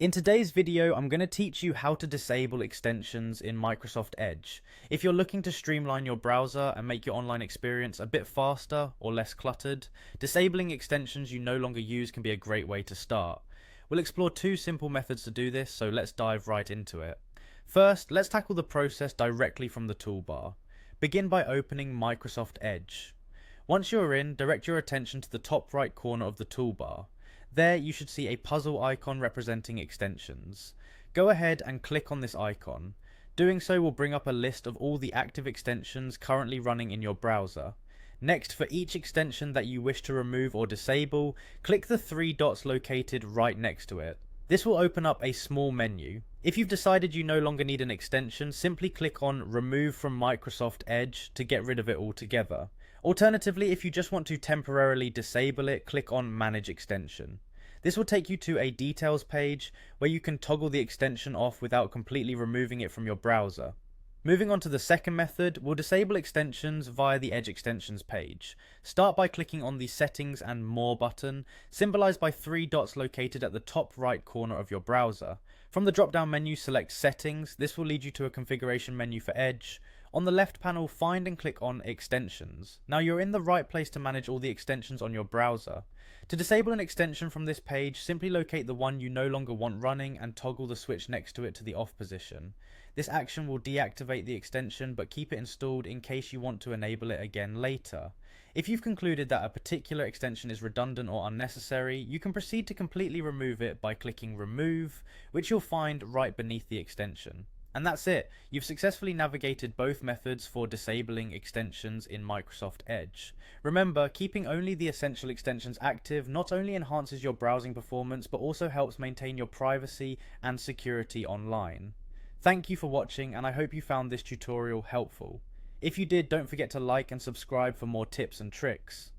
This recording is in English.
In today's video, I'm going to teach you how to disable extensions in Microsoft Edge. If you're looking to streamline your browser and make your online experience a bit faster or less cluttered, disabling extensions you no longer use can be a great way to start. We'll explore two simple methods to do this, so let's dive right into it. First, let's tackle the process directly from the toolbar. Begin by opening Microsoft Edge. Once you're in, direct your attention to the top right corner of the toolbar. There you should see a puzzle icon representing extensions. Go ahead and click on this icon. Doing so will bring up a list of all the active extensions currently running in your browser. Next, for each extension that you wish to remove or disable, click the three dots located right next to it. This will open up a small menu. If you've decided you no longer need an extension, simply click on Remove from Microsoft Edge to get rid of it altogether. Alternatively, if you just want to temporarily disable it, click on Manage Extension. This will take you to a details page where you can toggle the extension off without completely removing it from your browser. Moving on to the second method, we'll disable extensions via the Edge Extensions page. Start by clicking on the Settings and More button, symbolized by three dots located at the top right corner of your browser. From the drop-down menu, select Settings. This will lead you to a configuration menu for Edge. On the left panel, find and click on Extensions. Now you're in the right place to manage all the extensions on your browser. To disable an extension from this page, simply locate the one you no longer want running and toggle the switch next to it to the off position. This action will deactivate the extension but keep it installed in case you want to enable it again later. If you've concluded that a particular extension is redundant or unnecessary, you can proceed to completely remove it by clicking Remove, which you'll find right beneath the extension. And that's it. You've successfully navigated both methods for disabling extensions in Microsoft Edge. Remember, keeping only the essential extensions active not only enhances your browsing performance, but also helps maintain your privacy and security online. Thank you for watching, and I hope you found this tutorial helpful. If you did, don't forget to like and subscribe for more tips and tricks.